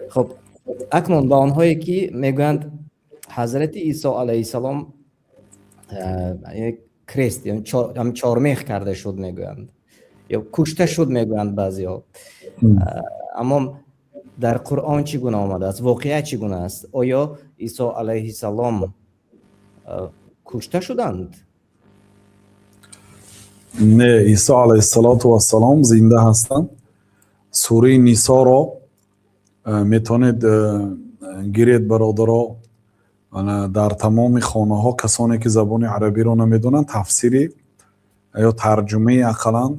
خب اکنون با آنهایی که میگویند حضرت عیسی علیه السلام یک کریست یعنی چارمیخ کرده شد میگویند یا کشته شد میگویند بعضیا. اما در قرآن چگونه آمده است؟ واقعیت چگونه است؟ آیا عیسی علیه السلام کشته شدند؟ نه، عیسی علیه السلام زنده هستند. سوره نیسا را میتونید گیرید برادرها، در تمام خانه ها کسانی که زبان عربی رو نمیدونن تفسیری یا ترجمه اقلا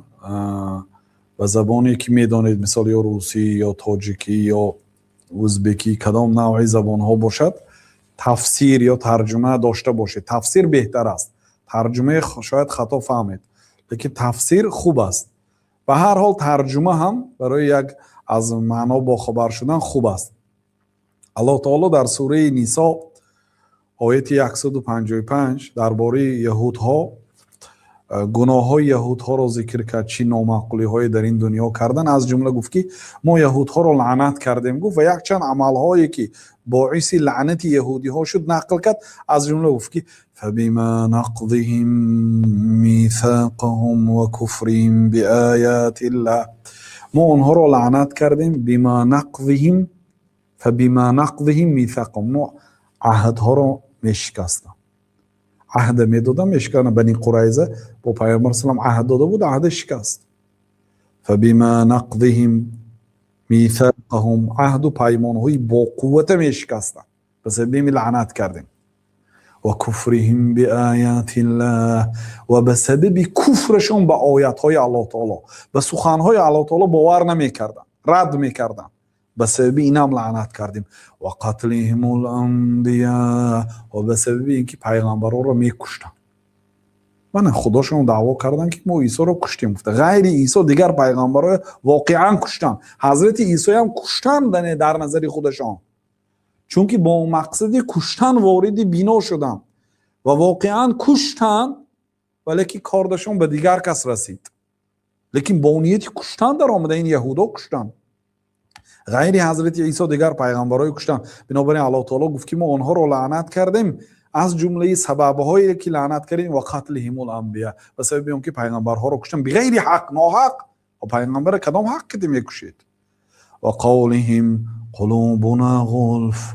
به زبانی که میدونید، مثال یا روسی یا تاجیکی یا ازبکی، کدام نوعی زبان ها باشد، تفسیر یا ترجمه داشته باشید. تفسیر بهتر است، ترجمه شاید خطا فهمید، لیکن تفسیر خوب است. به هر حال ترجمه هم برای یک از معنا با خبر شدن خوب است. الله تعالی در سوره نیسا آیت 155 درباره یهودها، گناه های یهودها را ذکر کرد، چی نامعقولی های در این دنیا کردن. از جمله گفت که ما یهودها را لعنت کردیم. گفت و یک چند عمل هایی که باعث لعنت یهودی ها شد نقل کرد. از جمله گفت که فبما نقضهم میثاقهم و کفرهم بآیات الله، ما آنها را لعنت کردیم. بما نقضهم، فبما نقضهم میثاقهم، ما عهدها را میشکستیم. عهد میدادن میشکنه. بنی قریظه با پیامبر سلام عهد داده بود، عهد شکست. فبما نقضهم میثاقهم، عهد و پیمان های با قوت میشکستن، پس بیم لعنت کردیم. و کفرهم بآیات الله، و به سبب کفرشون به آیات های الله تعالی، به سخن های الله تعالی باور نمیکردن، رد میکردن، به سبب این هم لعنت کردیم. و قتلهم الانبیاء، و به سبب اینکه پیغمبرها رو میکشتن. من خداشون دعوا کردن که ما عیسی رو کشتیم. غیر عیسی دیگر پیغمبرها واقعا کشتن. حضرت عیسی هم کشتن در نظر خودشان، چون که با مقصد کشتن وارد بینا شدن و واقعا کشتن، ولی که کاردشون به دیگر کس رسید. لیکن با نیت کشتن در آمده این یهودا کشتن. غیر حضرت عیسی دیگر پیغمبرای کشتن. بنابراین الله تعالی گفت که ما آنها را لعنت کردیم. از جمله سبب‌هایی که لعنت کردیم و قتلهم الانبیاء، به سبب اینکه پیغمبرها را کشتن بغیر حق، ناحق. و پیغمبر کدام حق که میکشید؟ و قولهم قلوبنا غلف،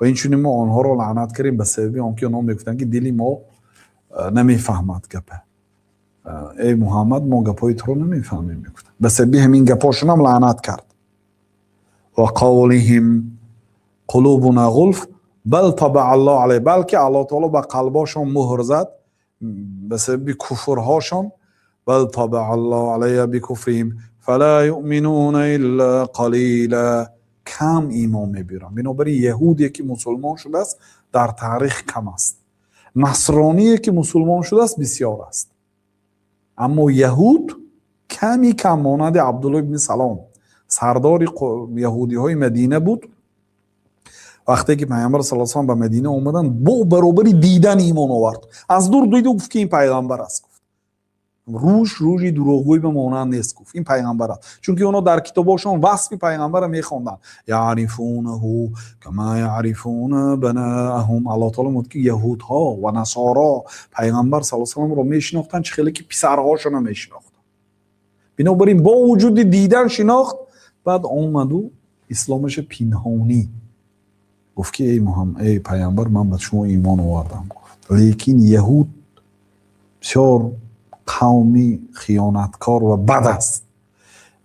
و این چونی ما آنها را لعنت کردیم به سبب اینکه آنها میگفتن که دلی ما نمیفهمد گپه. ای محمد ما گپای تو رو نمیفهمیم میگفتن. به سبب همین گپاشون هم لعنت کرد. و قولهم قلوبنا غلف بل طبع الله علیه، بلکه الله تعالی به قلباشون مهر زد به سبب کفرهاشون. بل طبع الله علیه بکفرهم فلا یؤمنون الا قلیلا، کم ایمان میبیرن. بنابراین یهودی که مسلمان شده است در تاریخ کم است، نصرانی که مسلمان شده است بسیار است، اما یهود کمی کم. مانند عبدالله ابن سلام سردار یهودی های مدینه بود. وقتی که پیامبر صلی الله علیه و آله به مدینه اومدن با برابری دیدن ایمان آورد. از دور دید و گفت که این پیغمبر است. گفت روشی دروغگویی به مانند نیست. گفت این پیغمبر است، چون که اونا در کتاباشون وصف پیغمبر میخوندن. یعرفونه کما یعرفون ابناءهم. الله تعالی میگه که یهودها و نصارا پیغمبر صلی الله علیه و آله رو میشناختن چه خیلی که پسرهاشون رو میشناختن. بنابراین با وجود دیدن شناخت، بعد اومد و اسلامش پنهانی گفت که ای محمد، ای پیامبر، من به شما ایمان آوردم. گفت لیکن یهود بسیار قومی خیانتکار و بد است.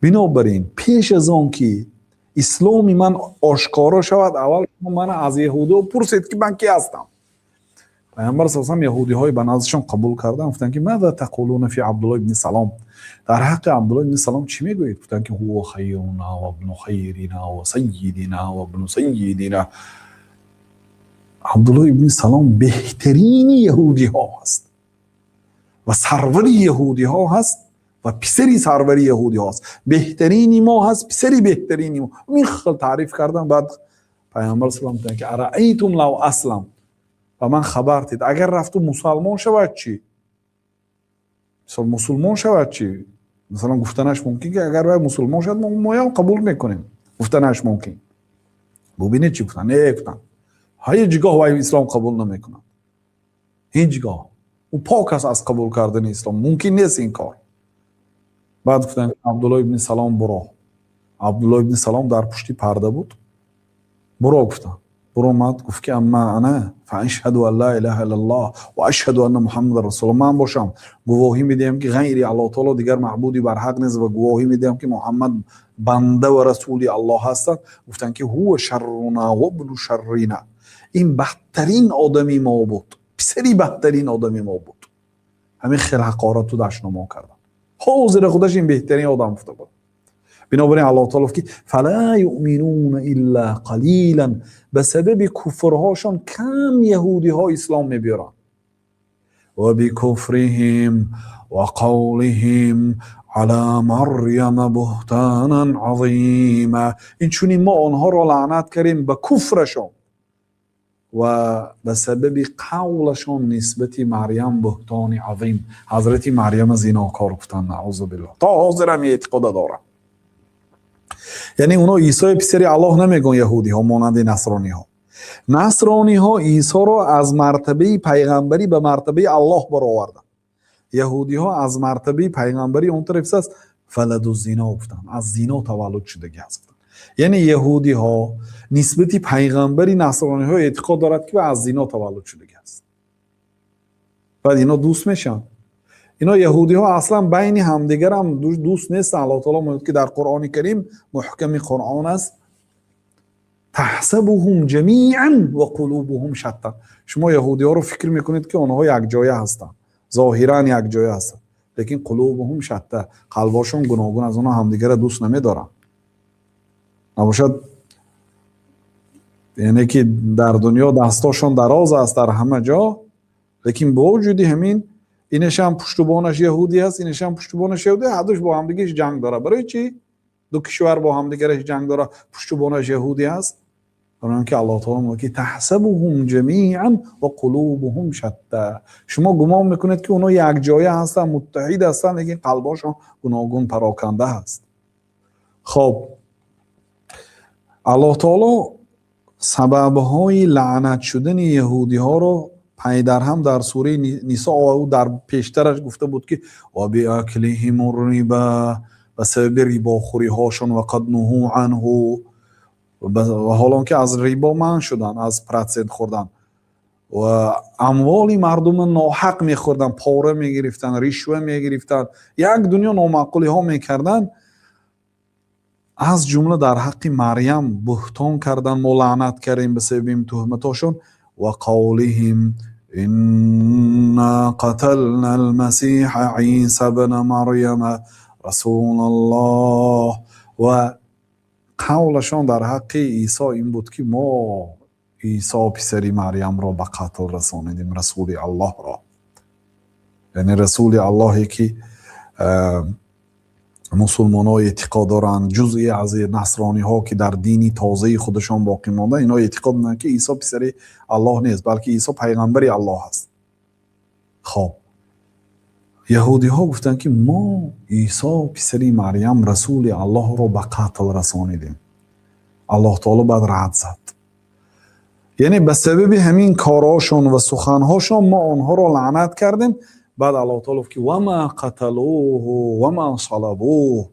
بنابراین پیش از آن که اسلام من آشکارا شود، اول من از یهودا پرسید که من کی هستم. پیامبر صلی الله علیه و آله یهودی های به نزدشون قبول کردن. گفتن که ماذا تقولون فی عبدالله ابن سلام، در حق عبدالله ابن سلام چی میگویید؟ گفتن که هو خیرنا و ابن خیرنا و سیدنا و ابن سیدنا. عبدالله ابن سلام بهترین یهودی ها هست و سرور یهودی ها هست و پسری سرور یهودی ها هست. بهترین ما هست، پسری بهترین ما. این خیلی تعریف کردن. بعد پیامبر صلی الله علیه و آله که ارایتم لو اسلم، و من خبر دید اگر رفت و مسلمان شود چی؟ مثلا مسلمان شود چی؟ مثلا گفتنش ممکن که اگر مسلمان شد ما هم قبول میکنیم. گفتنش ممکن. ببینید چی گفتن. نه گفتن هیچگاه وای اسلام قبول نمیکنن، هیچگاه. او پاک است از قبول کردن اسلام، ممکن نیست این کار. بعد گفتن عبدالله ابن سلام برو. عبدالله ابن سلام در پشتی پرده بود. برو گفتن. برو اومد گفت که اما انا فاشهد ان لا اله الا الله و اشهد ان محمد رسول الله. من باشم گواهی میدم که غیر الله تعالی دیگر معبودی بر حق نیست و گواهی میدم که محمد بنده و رسول الله هستند. گفتن که هو شرنا و ابن شرنا، این بهترین آدمی ما بود، پسری بهترین آدمی ما بود. همین خیلی حقارت رو داشنما کردن. حاضر خودش این بهترین آدم بوده بود. بنابراین الله تعالی گفت فلا یؤمنون الا قلیلا، به سبب کفرهاشون کم یهودی ها اسلام میبیارن. و بکفرهم و قولهم على مریم بهتانا عظیما، این چونین ما آنها را لعنت کردیم به کفرشون و به سبب قولشون نسبت مریم بهتان عظیم. حضرت مریم زیناکار گفتن نعوذ بالله. تا حاضرم اعتقاد دارم. یعنی اونا عیسی پسر الله نمیگن یهودی ها مانند نصرانی ها. نصرانی ها عیسی را از مرتبه پیغمبری به مرتبه الله برآوردن. یهودی ها از مرتبه پیغمبری اون طرف است فلد الزنا گفتن، از زنا تولد شدگی است. یعنی یهودی ها نسبت پیغمبری نصرانی ها اعتقاد دارد که از زنا تولد شدگی است. بعد اینا دوست میشن. اینا یهودی ها اصلا بین همدیگر هم دوست نیستن. الله تعالی میگه که در قرآن کریم محکم قرآن است تحسبهم جمیعا و قلوبهم شتى. شما یهودی ها رو فکر میکنید که اونها یک جایه هستن، ظاهرا یک جایه هستن، لیکن قلوبهم شتى، قلباشون گوناگون از اونها همدیگر دوست نمیدارن. نباشد یعنی که در دنیا دستاشون دراز است در همه جا، لیکن با وجودی همین اینش هم پشتوانش یهودی هست، اینش هم پشتوانش یهودی، هر دوش با هم دیگه جنگ داره. برای چی؟ دو کشور با هم دیگه جنگ داره، پشتوانش یهودی هست. برای که الله تعالی میگه تحسبهم جمیعا و قلوبهم شتى، شما گمان میکنید که اونا یک جایه هستن، متحد هستن، لیکن قلباشون گوناگون پراکنده هست. خب الله تعالی سببهای لعنت شدن یهودی ها رو پای در هم در سوره نساء و در پیشترش گفته بود که و باکلهم الربا، به سبب ریباخوری هاشون و قد نهوا عنه، و حالا که از ریبا منع شدن، از پرسنت خوردن و اموال مردم ناحق میخوردن، پاره میگرفتن، رشوه میگرفتن، یک دنیا نامعقولی ها میکردن. از جمله در حق مریم بهتان کردن، ما لعنت کردیم به سبب تهمتاشون. و قولهم إنا قتلنا المسيح عيسى بن مريم رسول الله، و قولشان در حق عیسی این بود که ما عیسی پسری مریم را به قتل رسانیدیم، رسول الله را. یعنی رسول اللهی که مسلمان ها اعتقاد دارند، جزئی از نصرانی ها که در دینی تازه خودشان باقی مانده، اینا اعتقاد دارند که عیسی پسر الله نیست، بلکه عیسی پیغمبر الله است. خب یهودی ها گفتن که ما عیسی پسر مریم رسول الله را به قتل رسانیدیم. الله تعالی بعد رد زد. یعنی به سبب همین کاراشون و سخنهاشون ما آنها را لعنت کردیم. بعد الله تعالی که و ما قتلوه و ما صلبوه،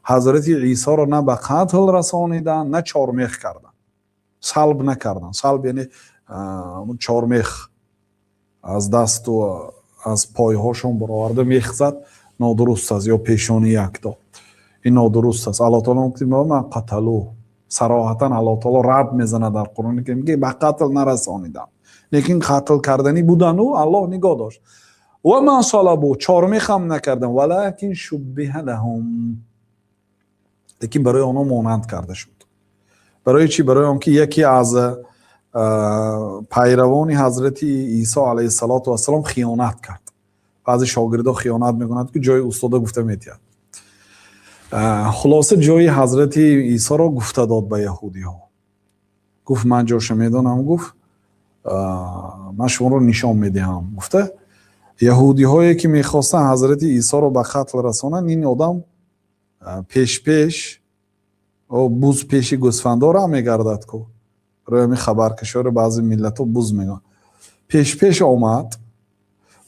حضرت عیسی را نه به قتل رسانیدن نه چارمیخ کردن، صلب نکردن. صلب یعنی چارمیخ از دست و از پایهاشون برآورده میخ زد، نادرست است، یا پیشانی یک داد، این نادرست است. الله تعالی میگه ما قتلوه، صراحتا الله تعالی رد میزنه در قرآن که میگه به قتل نرسانیدن، لیکن قتل کردنی بودن و الله نگاه داشت. و ما صلبو، چارمیخ هم نکردن، ولکن شبه لهم، لیکن برای آنها مانند کرده شد. برای چی؟ برای آنکه یکی از پیروان حضرت عیسی علیه السلام خیانت کرد. بعضی شاگردا خیانت میکنند که جای استاد گفته میتید. خلاصه جای حضرت عیسی را گفته داد به یهودی ها. گفت من جاش میدانم، گفت من شما رو نشان میدهم. گفته یهودی هایی که میخواستن حضرت عیسی رو به قتل رسانن، این آدم پیش و بوز پیش گوسفندا را میگردد کو. روی می خبرکشی رو بعضی ملت ها بز میگن. پیش آمد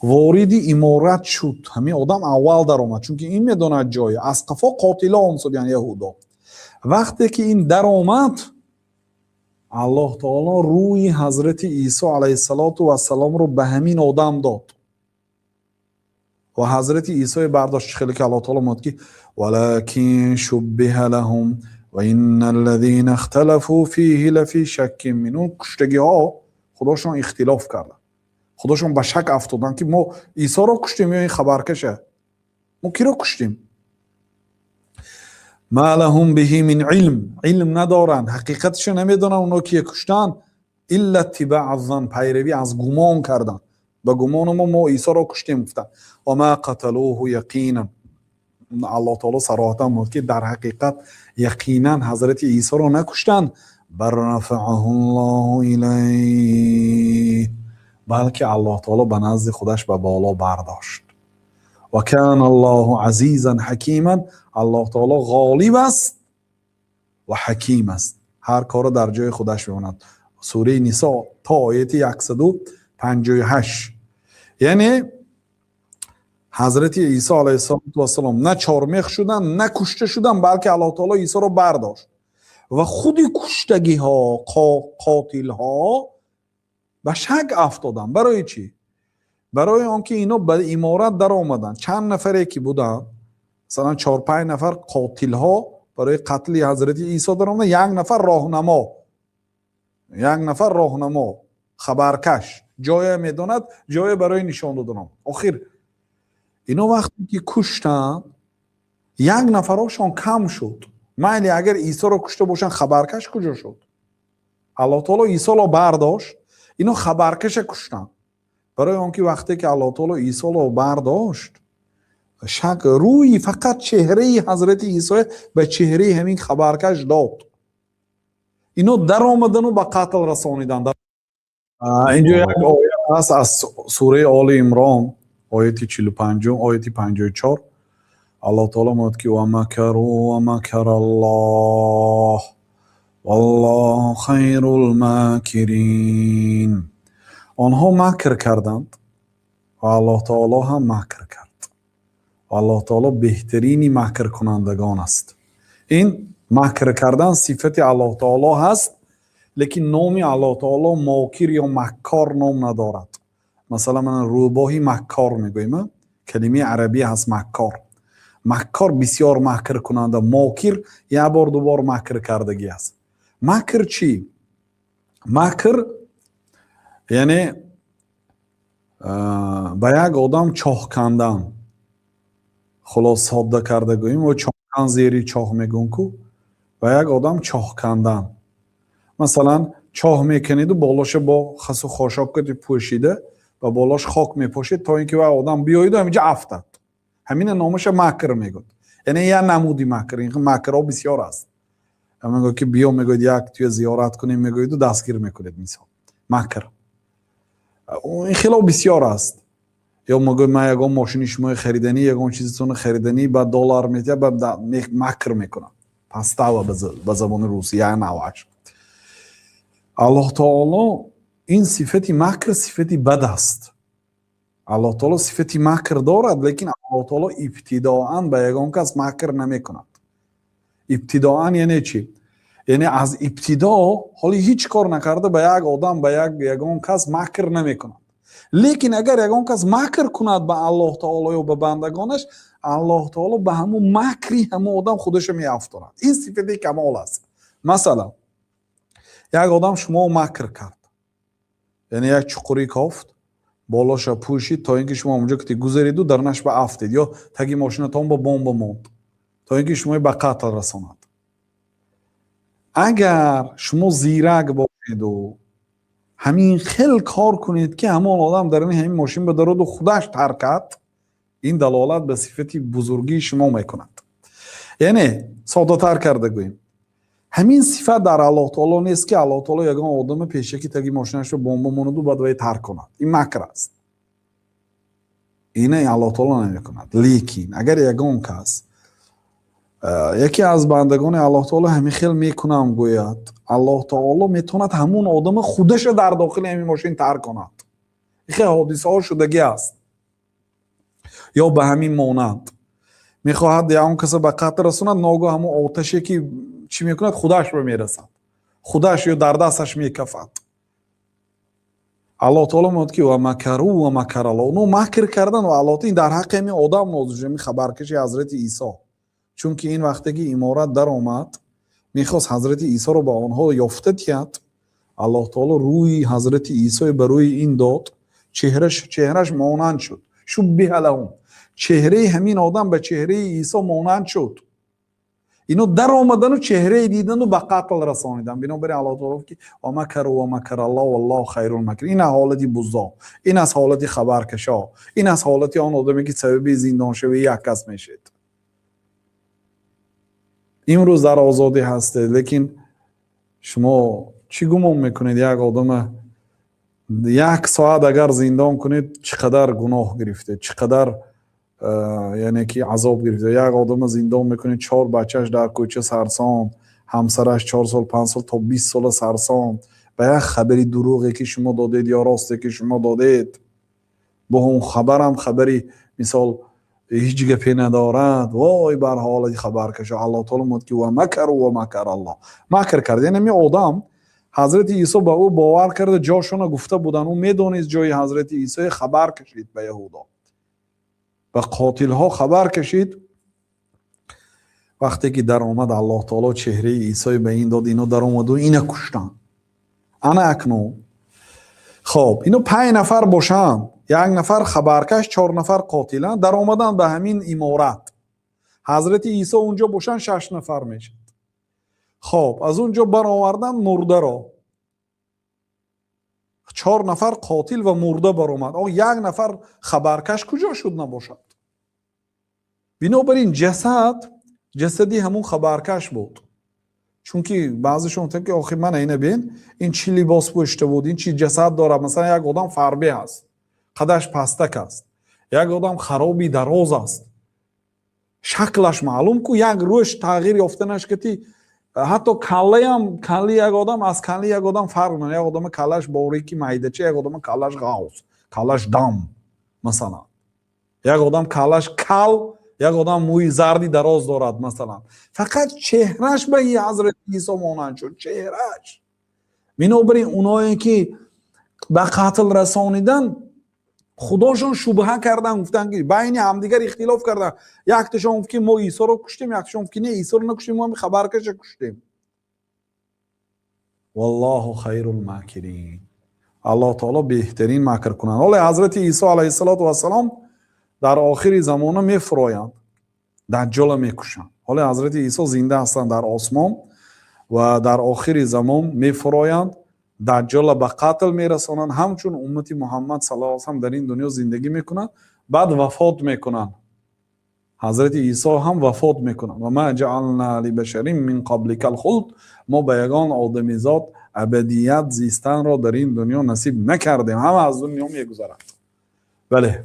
واردی امارت شد، همین آدم اول در آمد، چون که این میدونه جای از قفا قاتلا آمد یعنی یهودا. وقتی که این در آمد الله تعالی روی حضرت عیسی علیه السلام رو به همین آدم داد و حضرت عیسی برداشت. خیلی که الله تعالی میگه که ولکن شبه لهم و ان الذين اختلفوا فيه لفی شک منه. کشتگی ها خداشون اختلاف کردن، خداشون به شک افتادن که ما عیسی رو کشتیم یا این خبرکشه، ما کی رو کشتیم. ما لهم به من علم ندارن، حقیقتش نمیدونن اونا که کشتن، الا اتباع الظن، پیروی از گمان کردن، به گمان ما عیسی رو کشتیم گفتن. و ما قتلوه یقینا، الله تعالی صراحتا میگه که در حقیقت یقینا حضرت عیسی رو نکشتن، بر رفعه الله الیه، بلکه الله تعالی به نزد خودش به بالا برداشت. و کان الله عزیزا حکیما، الله تعالی غالب است و حکیم است، هر کار در جای خودش میماند. سوره نساء تا آیه 158. یعنی حضرت عیسی علیه السلام نه چارمیخ شدن نه کشته شدن، بلکه الله تعالی عیسی رو برداشت و خود کشتگی ها قاتل ها به شک افتادن. برای چی؟ برای آنکه اینا به امارت در آمدن. چند نفری که بودن، مثلا 4-5 نفر قاتل ها برای قتل حضرت عیسی در آمدن، یک نفر راهنما خبرکش، جای میداند، جای برای نشان دادن. آخر اینا وقتی که کشتن یک نفرشون کم شد. معنی اگر عیسی رو کشته باشن خبرکش کجا شد؟ الله تعالی عیسی رو برداشت، اینا خبرکش کشتن. برای آنکه وقتی که الله تعالی عیسی رو برداشت، شک روی فقط چهره حضرت عیسی به چهره همین خبرکش داد، اینا در آمدن و به قتل رسانیدن. اینجا یک آیه هست از سوره آل عمران آیه 45 آیه 54. الله تعالی میگه که و مکروا و مکر الله والله خیر الماکرین. آنها مکر کردند و الله تعالی هم مکر کرد. الله تعالی بهترین مکر کنندگان است. این مکر کردن صفت الله تعالی هست، لیکن نام الله تعالی ماکر یا مکار نام ندارد. مثلا من روباهی مکار میگویم، کلمه عربی هست مکار. مکار بسیار مکر کننده، ماکر یک بار دو بار مکر کردگی است. مکر چی؟ مکر یعنی به یک آدم چاه کندن، خلاص ساده کرده گوییم و چاه کن زیری چاه میگون کو، به یک آدم چاه کندن. مثلا چاه میکنید و بالاش با خس و خاشاک پوشیده و بالاش خاک میپاشید تا اینکه آدم بیایید و همینجا افتد. همین نامش مکر میگوید. یعنی یه نمودی مکر. این مکرها بسیار است. میگه که بیا میگوید یک توی زیارت کنیم میگوید و دستگیر میکنید. مثلا مکر این خیلی بسیار است. یا میگه من یگان ماشین شما خریدنی، یگان چیزتون خریدنی بعد دلار میده بعد مکر میکنم. پس تا به زبان روسیه نوعش. الله تعالی این صفتی مکر صفتی بد است. الله تعالی صفتی مکر دارد، لیکن الله تعالی ابتداءً به یگان کس مکر نمی کند. ابتداءً یعنی چی؟ یعنی از ابتدا حالی هیچ کار نکرده به یک آدم به یگان کس مکر نمی کند. لیکن اگر یگان کس مکر کند به الله تعالی و به بندگانش، الله تعالی به همون مکری همون آدم خودش می افتاند. این صفتی کمال است. مثلا یک آدم شما مکر کرد، یعنی یک چقوری کافت، بالاش پوشید تا اینکه شما اونجا که گذرید و درنش به افتید، یا تگی ماشینتان با بمب موند تا اینکه شما به قتل رساند. اگر شما زیرک باشید و همین خیل کار کنید که همون آدم در همین ماشین بدارد و خودش ترکت، این دلالت به صفتی بزرگی شما میکند. یعنی ساده تر کرده گوییم همین صفت در الله تعالی نیست که الله تعالی یگان آدم پیشه که تگی ماشینش رو بمب موند و بعد وی ترک کند. این مکر است. اینه الله تعالی نمی کند. لیکن اگر یگان کس یکی از بندگان الله تعالی همین خیلی میکنم گوید الله تعالی میتوند همون آدم خودش در داخل همین ماشین ترک کند. خیلی حادثه ها شدگی است. یا به همین مانند میخواهد یا اون کسی به قتل رسوند، ناگاه همون آتشی که چی میکند خودش به میرسد، خودش یا در دستش میکفد. الله تعالی میگه که و مکروا و مکر الله، اونو مکر کردن و الله تعالی در حق همین آدم نازل شد. می خبرکشی حضرت عیسی، چون که این وقتی که امارت در آمد میخواست حضرت عیسی رو به آنها یافته کرد، الله تعالی روی حضرت عیسی بر روی این داد، چهرش مانند شد، شبیه لهم، چهره همین آدم به چهره عیسی مانند شد. اینو در آمدن و چهره دیدن و به قتل رسانیدن. بنابراین الله تعالی که و مکر و مکر الله والله خیر المکر. این حالتی بزا، این از حالتی خبرکشا، این از حالتی آن آدمی که سبب زندان شوی یک کس میشد. امروز در آزادی هسته، لیکن شما چی گمان میکنید یک آدم یک ساعت اگر زندان کنید چقدر گناه گرفته، چقدر یعنی که عذاب گرفته. یک آدم زندان میکنید 4 بچهش در کوچه سرسان، همسرش 4 سال 5 سال تا 20 سال سرسان، به یک خبری دروغی که شما دادید یا راستی که شما دادید، با اون خبرم خبری مثال هیچ گپی ندارد، وای بر حال خبر کشه. الله تعالی میگه که و مکر الله، مکر کرد. یعنی می آدم حضرت عیسی به او باور کرده، جاشون گفته بودن، او میدونید جای حضرت عیسی، خبر کشید به یهودا، به قاتل ها خبر کشید. وقتی که در آمد الله تعالی چهره عیسی به این داد، اینو در آمد و اینو کشتن. انا اکنون خب اینو 5 نفر باشن، 1 نفر خبرکش، 4 نفر قاتلان، در آمدن به همین امارت. حضرت عیسی اونجا باشن 6 نفر میشد. خب از اونجا برآوردن مرده را، 4 نفر قاتل و مرده برآمد. آقا 1 نفر خبرکش کجا شد نباشد؟ بنابراین جسدی همون خبرکش بود. چون که بعضیشون میگن که آخه من اینه ببین این چی لباس پوشیده بود، این چی جسد داره. مثلا یک آدم فربه است، قدش پستک است، یک آدم خرابی دراز است، شکلش معلوم کو یک روش تغییر یافته نشکتی. حتی کله یک آدم از کله یک آدم فرق نمیکنه. یک آدم کلش باریکی میدهچه، یک آدم کلش غوث، کلش دم. مثلا یک آدم کلش کل، یک آدم موی زردی دراز دارد. مثلا فقط چهرش به این حضرت عیسی مانند شد، چهرش. بنابراین اونایی که به قتل رسانیدن خداشون شبهه کردن، گفتن که بین همدیگر اختلاف کردن. یکتشون گفت که ما عیسی رو کشتیم، یکتشون گفت که نه عیسی رو نکشتیم، ما خبرکش کشتیم. والله خیر الماکرین. الله تعالی بهترین مکر کنند. حالا حضرت عیسی علیه السلام در آخر زمان میفرایند، دجال میکشند. حالا حضرت عیسی زنده هستند در آسمان و در آخر زمان میفرایند، دجال به قتل میرسانند. همچون امت محمد صلی الله علیه و سلم در این دنیا زندگی میکنند، بعد وفات میکنند. حضرت عیسی هم وفات میکنند. و ما جعلنا لبشر من قبلک الخلد، ما به یگان آدمیزاد ابدیت زیستن را در این دنیا نصیب نکردیم، همه از دنیا میگذرند. بله.